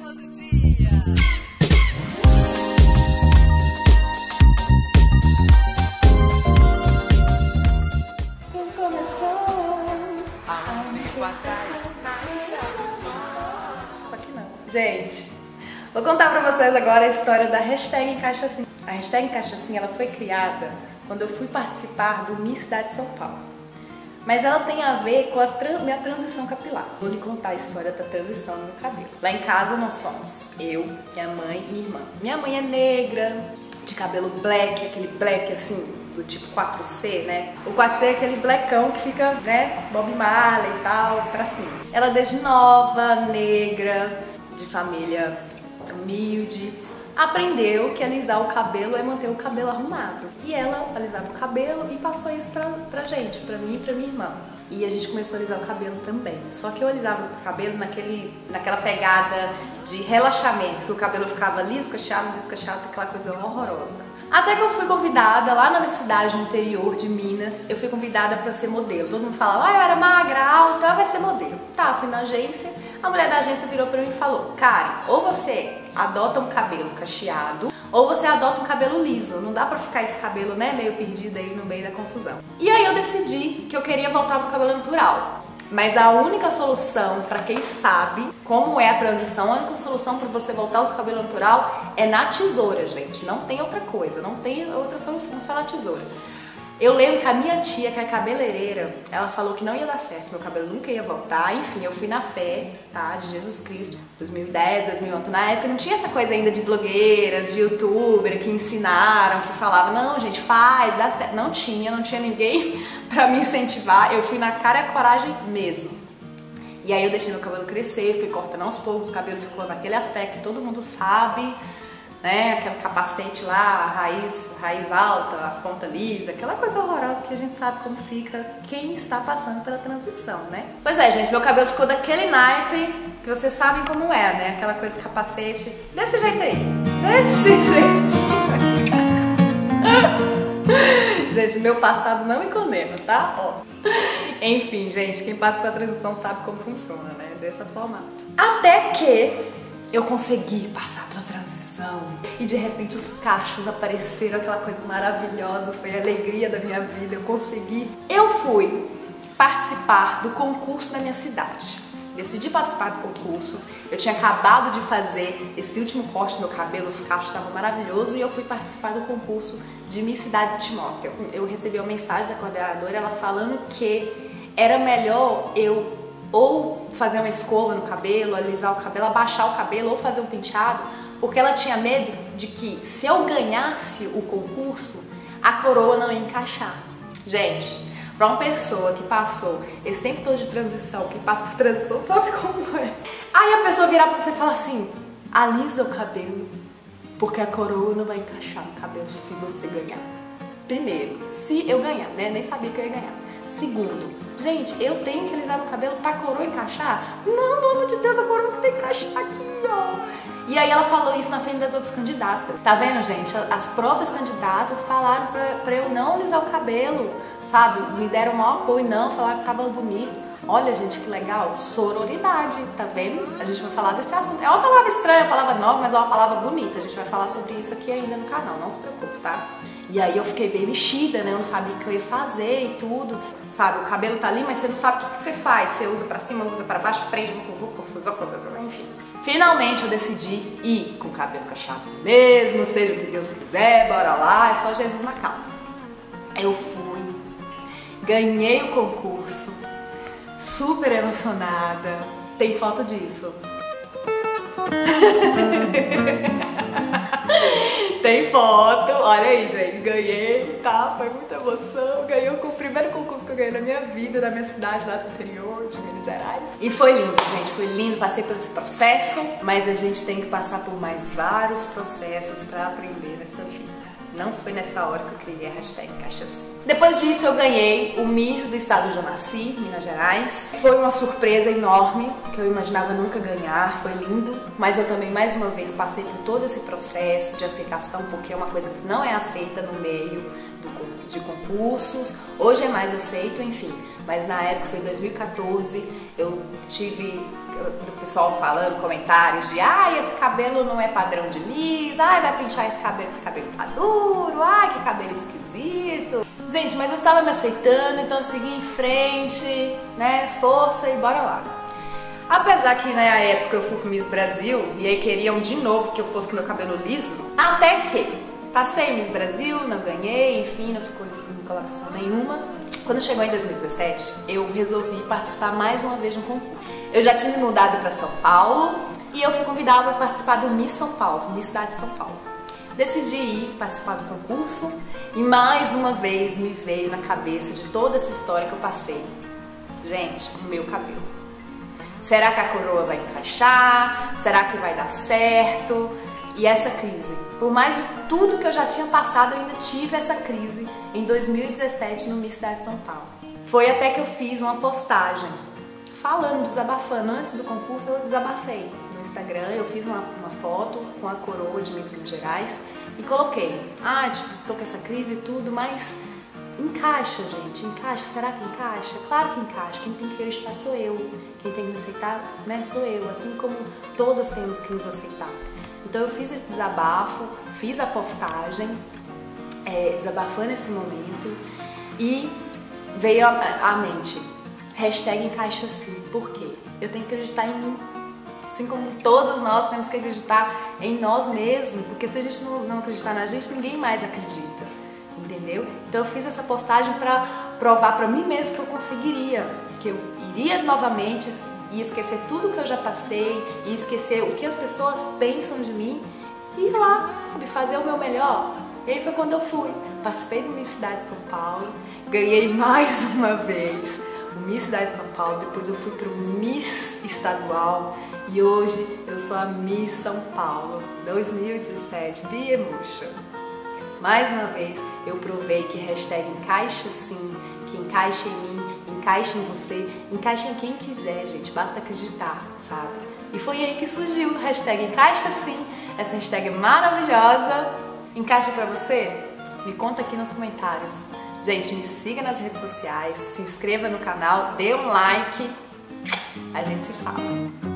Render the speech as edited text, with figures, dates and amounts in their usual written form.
tema do dia. Quem começou há um tempo atrás Só que não. Gente, vou contar pra vocês agora a história da hashtag Cachaçinha. A hashtag Cachaçinha, ela foi criada quando eu fui participar do Miss Cidade de São Paulo. Mas ela tem a ver com a minha transição capilar. Vou lhe contar a história da transição no meu cabelo. Lá em casa nós somos eu, minha mãe e minha irmã. Minha mãe é negra, de cabelo black, aquele black assim, do tipo 4C, né? O 4C é aquele blackão que fica, né, Bob Marley e tal, pra cima. Ela desde nova, negra, de família humilde, aprendeu que alisar o cabelo é manter o cabelo arrumado. E ela alisava o cabelo e passou isso pra gente, pra mim e pra minha irmã. E a gente começou a alisar o cabelo também. Só que eu alisava o cabelo naquela pegada de relaxamento, que o cabelo ficava liso, cacheado, aquela coisa horrorosa. Até que eu fui convidada lá na minha cidade, no interior de Minas, eu fui convidada pra ser modelo. Todo mundo falava, eu era magra, alta, vai ser modelo. Tá, fui na agência, a mulher da agência virou pra mim e falou, Karen, ou você adota um cabelo cacheado, ou você adota um cabelo liso. Não dá pra ficar esse cabelo, né, meio perdido aí no meio da confusão. E aí eu decidi que eu queria voltar pro cabelo natural. Mas a única solução pra quem sabe como é a transição, a única solução pra você voltar ao seu cabelo natural é na tesoura, gente. Não tem outra coisa, não tem outra solução, só na tesoura. Eu lembro que a minha tia, que é cabeleireira, ela falou que não ia dar certo, meu cabelo nunca ia voltar. Enfim, eu fui na fé, tá, de Jesus Cristo, 2010, 2011. Na época não tinha essa coisa ainda de blogueiras, de youtuber que ensinaram, que falavam, não, gente, faz, dá certo. Não tinha ninguém pra me incentivar. Eu fui na cara e a coragem mesmo. E aí eu deixei meu cabelo crescer, fui cortando aos poucos, o cabelo ficou naquele aspecto que todo mundo sabe, né, aquele capacete lá, raiz alta, as pontas lisas, aquela coisa horrorosa que a gente sabe como fica quem está passando pela transição, né? Pois é, gente, meu cabelo ficou daquele naipe que vocês sabem como é, né? Aquela coisa capacete, desse jeito aí, desse jeito. Gente, meu passado não me condena, tá? Ó. Enfim, gente, quem passa pela transição sabe como funciona, né? Dessa forma. Até que eu consegui passar pela transição e de repente os cachos apareceram, aquela coisa maravilhosa, foi a alegria da minha vida, eu consegui. Eu fui participar do concurso da minha cidade, decidi participar do concurso, eu tinha acabado de fazer esse último corte no meu cabelo, os cachos estavam maravilhosos e eu fui participar do concurso de Miss Cidade de Timóteo. Eu recebi uma mensagem da coordenadora, ela falando que era melhor eu ou fazer uma escova no cabelo, alisar o cabelo, abaixar o cabelo ou fazer um penteado, porque ela tinha medo de que se eu ganhasse o concurso, a coroa não ia encaixar. Gente, pra uma pessoa que passou esse tempo todo de transição, que passa por transição, sabe como é? Aí a pessoa virar pra você e falar assim, alisa o cabelo, porque a coroa não vai encaixar no cabelo se você ganhar. Primeiro, se eu ganhar, né? Nem sabia que eu ia ganhar. Segundo, gente, eu tenho que alisar meu cabelo pra coroa encaixar? Não, pelo amor de Deus, a coroa não tem que encaixar aqui, ó. E aí ela falou isso na frente das outras candidatas. Tá vendo, gente? As próprias candidatas falaram pra eu não alisar o cabelo, sabe? Me deram o maior apoio, não, falaram que tava bonito. Olha, gente, que legal. Sororidade, tá vendo? A gente vai falar desse assunto. É uma palavra estranha, uma palavra nova, mas é uma palavra bonita. A gente vai falar sobre isso aqui ainda no canal, não se preocupe, tá? E aí eu fiquei bem mexida, né? Eu não sabia o que eu ia fazer e tudo. Sabe, o cabelo tá ali, mas você não sabe o que você faz. Você usa pra cima, usa pra baixo, prende, enfim. Finalmente eu decidi ir com o cabelo cacheado mesmo, seja o que Deus quiser, bora lá, é só Jesus na causa. Eu fui, ganhei o concurso, super emocionada. Tem foto disso. Tem foto, olha aí, gente, ganhei, tá? Foi muita emoção. Ganhei o primeiro concurso que eu ganhei na minha vida, na minha cidade, lá do interior, de Minas Gerais. E foi lindo, gente, foi lindo. Passei por esse processo, mas a gente tem que passar por mais vários processos pra aprender nessa vida. Não foi nessa hora que eu criei a hashtag Cachaçinha. Depois disso eu ganhei o Miss do estado onde eu nasci, Minas Gerais. Foi uma surpresa enorme, que eu imaginava nunca ganhar, foi lindo. Mas eu também, mais uma vez, passei por todo esse processo de aceitação, porque é uma coisa que não é aceita no meio de concursos. Hoje é mais aceito, enfim. Mas na época, foi em 2014, eu tive do pessoal falando, comentários de ai, esse cabelo não é padrão de Miss, ai, vai pintar esse cabelo tá duro, ai, que cabelo esquisito. Gente, mas eu estava me aceitando, então eu segui em frente, né, força e bora lá. Apesar que na época eu fui pro Miss Brasil e aí queriam de novo que eu fosse com meu cabelo liso, até que passei Miss Brasil, não ganhei, enfim, não ficou em colocação nenhuma. Quando chegou em 2017, eu resolvi participar mais uma vez de um concurso. Eu já tinha me mudado para São Paulo e eu fui convidada para participar do Miss São Paulo, Miss Cidade de São Paulo. Decidi ir participar do concurso e mais uma vez me veio na cabeça de toda essa história que eu passei. Gente, o meu cabelo. Será que a coroa vai encaixar? Será que vai dar certo? E essa crise, por mais de tudo que eu já tinha passado, eu ainda tive essa crise em 2017 no Miss Cidade de São Paulo. Foi até que eu fiz uma postagem falando, desabafando. Antes do concurso eu desabafei no Instagram, eu fiz uma foto com a coroa de Miss Minas Gerais e coloquei, tô com essa crise e tudo, mas encaixa, gente, encaixa, será que encaixa? Claro que encaixa, quem tem que acreditar sou eu, quem tem que me aceitar, né, sou eu, assim como todas temos que nos aceitar. Então eu fiz esse desabafo, fiz a postagem, desabafando esse momento e veio à mente, hashtag encaixa sim, por quê? Eu tenho que acreditar em mim, assim como todos nós temos que acreditar em nós mesmos, porque se a gente não acreditar na gente, ninguém mais acredita, entendeu? Então eu fiz essa postagem para provar para mim mesma que eu conseguiria, que eu iria novamente e esquecer tudo que eu já passei, e esquecer o que as pessoas pensam de mim, e ir lá, sabe, fazer o meu melhor. E aí foi quando eu fui, participei do Miss Cidade de São Paulo, ganhei mais uma vez o Miss Cidade de São Paulo, depois eu fui pro Miss Estadual, e hoje eu sou a Miss São Paulo 2017, Bia Murcha. Mais uma vez eu provei que hashtag encaixa sim, que encaixa em mim, encaixe em você, encaixe em quem quiser, gente, basta acreditar, sabe? E foi aí que surgiu o hashtag encaixa sim, essa hashtag maravilhosa. Encaixa pra você? Me conta aqui nos comentários. Gente, me siga nas redes sociais, se inscreva no canal, dê um like, a gente se fala.